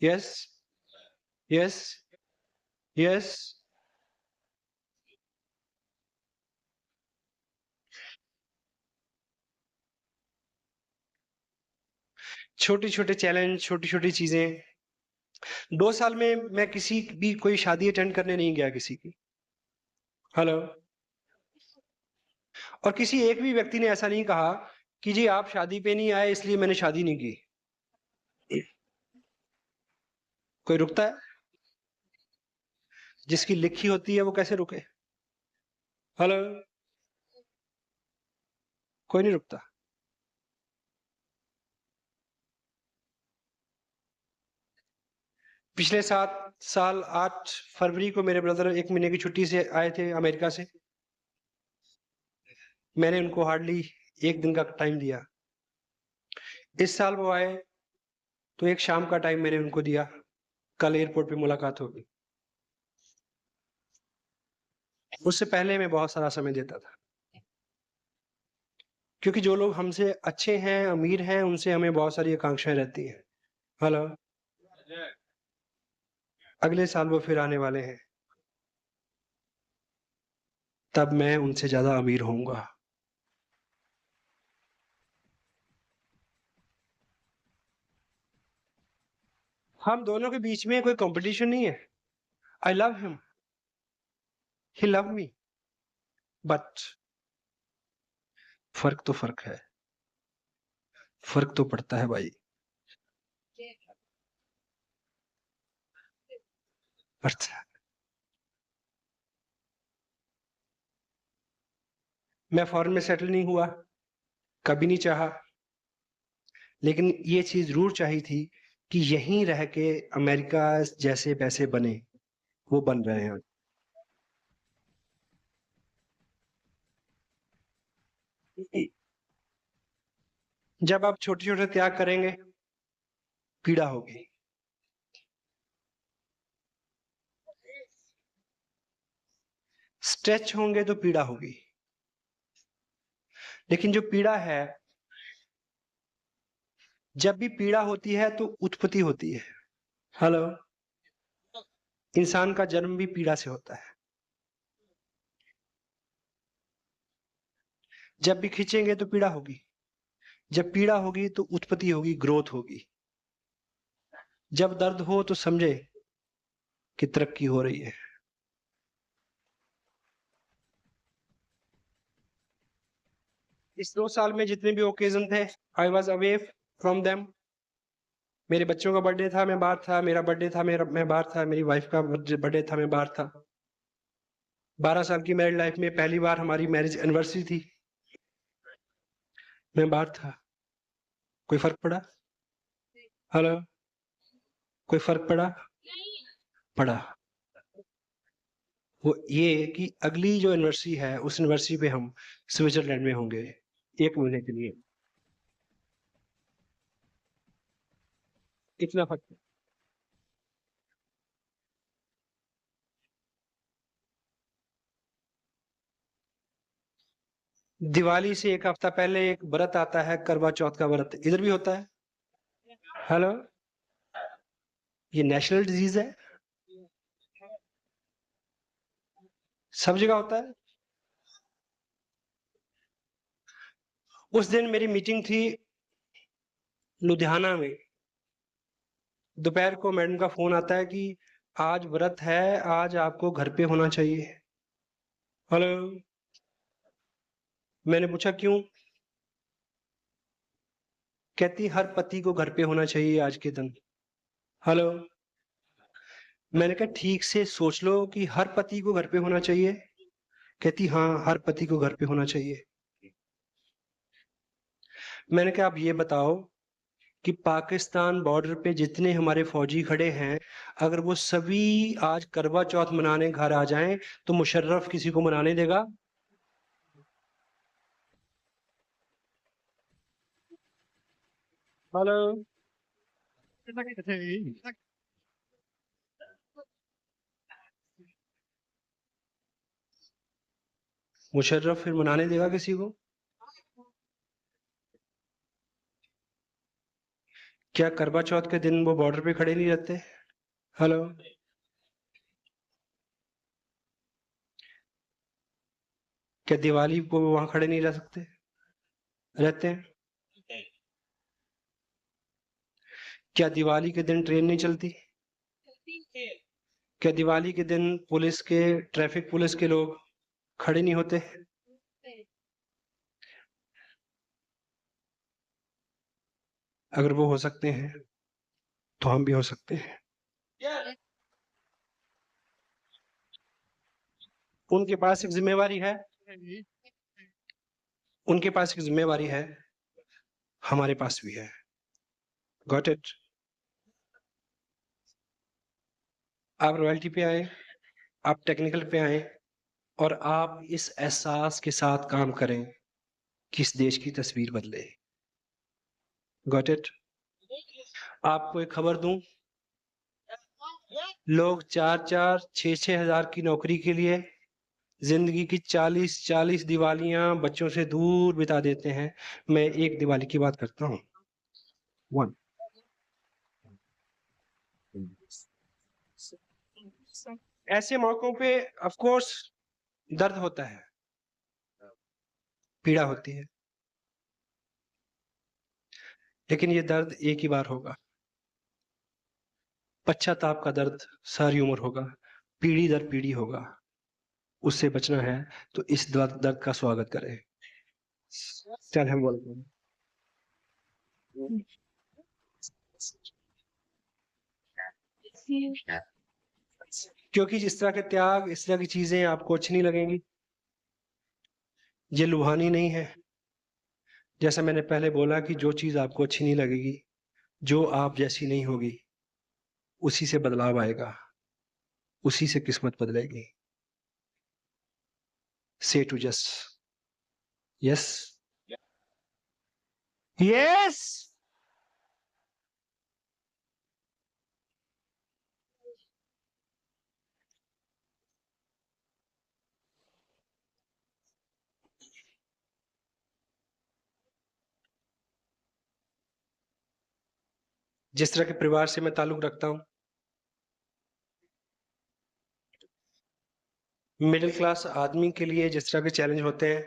Yes, yes, yes. छोटे छोटे चैलेंज, छोटी छोटी चीजें। 2 साल में मैं किसी भी कोई शादी अटेंड करने नहीं गया किसी की। हेलो। और किसी एक भी व्यक्ति ने ऐसा नहीं कहा कि जी आप शादी पे नहीं आए इसलिए मैंने शादी नहीं की। कोई रुकता है? जिसकी लिखी होती है वो कैसे रुके? हेलो। कोई नहीं रुकता। पिछले 7 साल 8 फरवरी को मेरे ब्रदर 1 महीने की छुट्टी से आए थे अमेरिका से। मैंने उनको हार्डली 1 दिन का टाइम दिया। इस साल वो आए तो एक शाम का टाइम मैंने उनको दिया। कल एयरपोर्ट पे मुलाकात होगी। उससे पहले मैं बहुत सारा समय देता था, क्योंकि जो लोग हमसे अच्छे हैं, अमीर हैं, उनसे हमें बहुत सारी आकांक्षाएं रहती हैं। हेलो। अगले साल वो फिर आने वाले हैं, तब मैं उनसे ज्यादा अमीर होऊंगा। हम दोनों के बीच में कोई कंपटीशन नहीं है। I love him, he love me, but फर्क तो फर्क है। फर्क तो पड़ता है भाई। अच्छा। मैं फॉरेन में सेटल नहीं हुआ, कभी नहीं चाहा, लेकिन ये चीज जरूर चाहिए थी कि यहीं रह के अमेरिका जैसे पैसे बने, वो बन रहे हैं। जब आप छोटे छोटे त्याग करेंगे, पीड़ा होगी। स्ट्रेच होंगे तो पीड़ा होगी। लेकिन जो पीड़ा है, जब भी पीड़ा होती है तो उत्पत्ति होती है। हेलो। इंसान का जन्म भी पीड़ा से होता है। जब भी खींचेंगे तो पीड़ा होगी। जब पीड़ा होगी तो उत्पत्ति होगी, ग्रोथ होगी। जब दर्द हो तो समझे कि तरक्की हो रही है। इस 2 साल में जितने भी ओकेजन थे, I was away from them. मेरे बच्चों का बर्थडे था, मैं बाहर था। मेरा बर्थडे था, मैं बाहर था। मेरी वाइफ का बर्थडे था, मैं बाहर था। 12 साल की मैरिड लाइफ में पहली बार हमारी मैरिज एनिवर्सरी थी, मैं बाहर था। कोई फर्क पड़ा? हेलो। कोई फर्क पड़ा? पड़ा। वो ये कि अगली जो एनिवर्सरी है, उस एनिवर्सरी पे हम स्विट्जरलैंड में होंगे 1 महीने के लिए। इतना फर्क है। दिवाली से एक हफ्ता पहले एक व्रत आता है, करवा चौथ का व्रत, इधर भी होता है। हेलो। ये नेशनल डिजीज है, सब जगह होता है। उस दिन मेरी मीटिंग थी लुधियाना में। दोपहर को मैडम का फोन आता है कि आज व्रत है, आज आपको घर पे होना चाहिए। हेलो। मैंने पूछा क्यों? कहती हर पति को घर पे होना चाहिए आज के दिन। हेलो। मैंने कहा ठीक से सोच लो कि हर पति को घर पे होना चाहिए। कहती हाँ, हर पति को घर पे होना चाहिए। मैंने कहा आप ये बताओ कि पाकिस्तान बॉर्डर पे जितने हमारे फौजी खड़े हैं, अगर वो सभी आज करवा चौथ मनाने घर आ जाएं तो मुशर्रफ किसी को मनाने देगा? हेलो। मुशर्रफ फिर मनाने देगा किसी को? क्या करवा चौथ के दिन वो बॉर्डर पे खड़े नहीं रहते? हेलो। क्या दिवाली को वहां खड़े नहीं रह सकते? रहते हैं। क्या दिवाली के दिन ट्रेन नहीं चलती? क्या दिवाली के दिन पुलिस के, ट्रैफिक पुलिस के लोग खड़े नहीं होते? अगर वो हो सकते हैं तो हम भी हो सकते हैं। उनके पास एक जिम्मेवारी है। उनके पास एक जिम्मेवारी है, हमारे पास भी है। Got it? आप रॉयल्टी पे आए, आप टेक्निकल पे आए, और आप इस एहसास के साथ काम करें कि इस देश की तस्वीर बदले। Got it? आपको एक खबर दूं, लोग 4-4 6-6 हजार की नौकरी के लिए जिंदगी की 40-40 दिवालियां बच्चों से दूर बिता देते हैं। मैं एक दिवाली की बात करता हूँ। वन। ऐसे मौकों पे ऑफ कोर्स दर्द होता है, पीड़ा होती है, लेकिन ये दर्द एक ही बार होगा। पश्चाताप का दर्द सारी उम्र होगा, पीढ़ी दर पीढ़ी होगा। उससे बचना है तो इस दर्द का स्वागत करें। चल हम बोलते हैं। क्योंकि जिस तरह के त्याग, इस तरह की चीजें आपको अच्छी नहीं लगेंगी। ये लुभानी नहीं है। जैसा मैंने पहले बोला कि जो चीज आपको अच्छी नहीं लगेगी, जो आप जैसी नहीं होगी, उसी से बदलाव आएगा, उसी से किस्मत बदलेगी। से टू जस्ट यस। यस। जिस तरह के परिवार से मैं ताल्लुक रखता हूँ, मिडिल क्लास आदमी के लिए जिस तरह के चैलेंज होते हैं,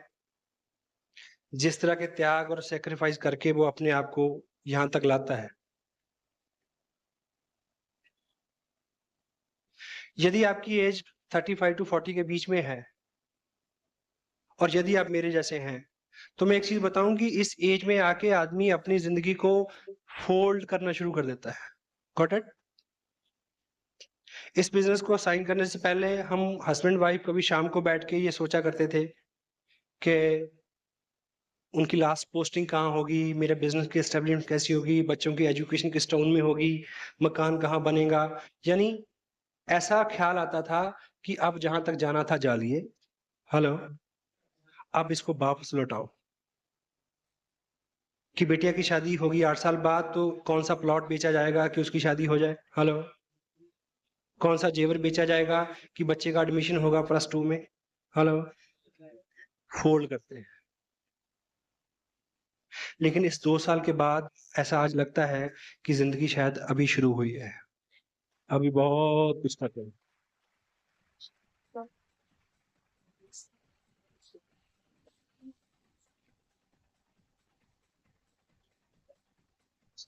जिस तरह के त्याग और सेक्रीफाइस करके वो अपने आप को यहां तक लाता है। यदि आपकी एज 35 to 40 के बीच में है, और यदि आप मेरे जैसे हैं, तो मैं एक चीज बताऊं कि इस एज में आके आदमी अपनी जिंदगी को फोल्ड करना शुरू कर देता है। Got it? इस बिजनेस को साइन करने से पहले हम हस्बैंड वाइफ कभी शाम को बैठ के ये सोचा करते थे कि उनकी लास्ट पोस्टिंग कहाँ होगी, मेरे बिजनेस की एस्टेब्लिशमेंट कैसी होगी, बच्चों की एजुकेशन किस टाउन में होगी, मकान कहाँ बनेगा। यानी ऐसा ख्याल आता था कि अब जहां तक जाना था जा लिए। हेलो। अब इसको वापस लौटाओ कि बेटिया की शादी होगी 8 साल बाद, तो कौन सा प्लॉट बेचा जाएगा कि उसकी शादी हो जाए? हेलो। कौन सा जेवर बेचा जाएगा कि बच्चे का एडमिशन होगा +2 में? हेलो। फोल्ड करते हैं। लेकिन इस 2 साल के बाद ऐसा आज लगता है कि जिंदगी शायद अभी शुरू हुई है, अभी बहुत कुछ करते हैं।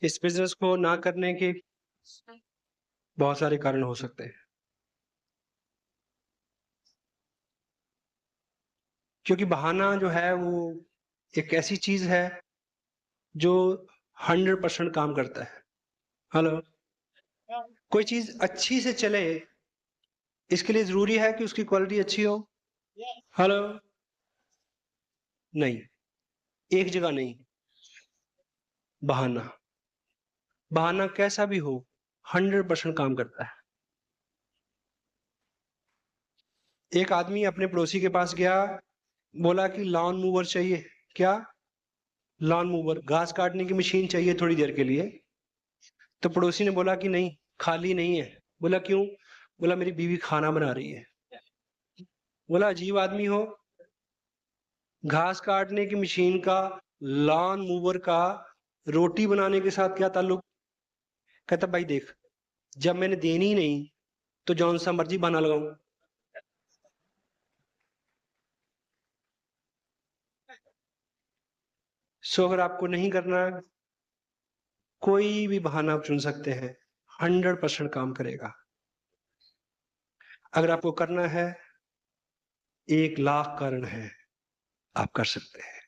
इस बिजनेस को ना करने के बहुत सारे कारण हो सकते हैं, क्योंकि बहाना जो है वो एक ऐसी चीज है जो 100% काम करता है। हेलो। कोई चीज अच्छी से चले, इसके लिए जरूरी है कि उसकी क्वालिटी अच्छी हो? हेलो, नहीं, एक जगह नहीं। बहाना, बहाना कैसा भी हो 100% काम करता है। एक आदमी अपने पड़ोसी के पास गया, बोला कि लॉन मूवर चाहिए। क्या? लॉन मूवर, घास काटने की मशीन चाहिए थोड़ी देर के लिए। तो पड़ोसी ने बोला कि नहीं, खाली नहीं है। बोला क्यों? बोला मेरी बीवी खाना बना रही है। बोला अजीब आदमी हो, घास काटने की मशीन का, लॉन मूवर का रोटी बनाने के साथ क्या ताल्लुक? कहता भाई देख, जब मैंने देनी ही नहीं तो जौन सा मर्जी बहाना लगाऊं। सो अगर आपको नहीं करना, कोई भी बहाना आप चुन सकते हैं, 100% काम करेगा। अगर आपको करना है, 1 लाख कारण है, आप कर सकते हैं।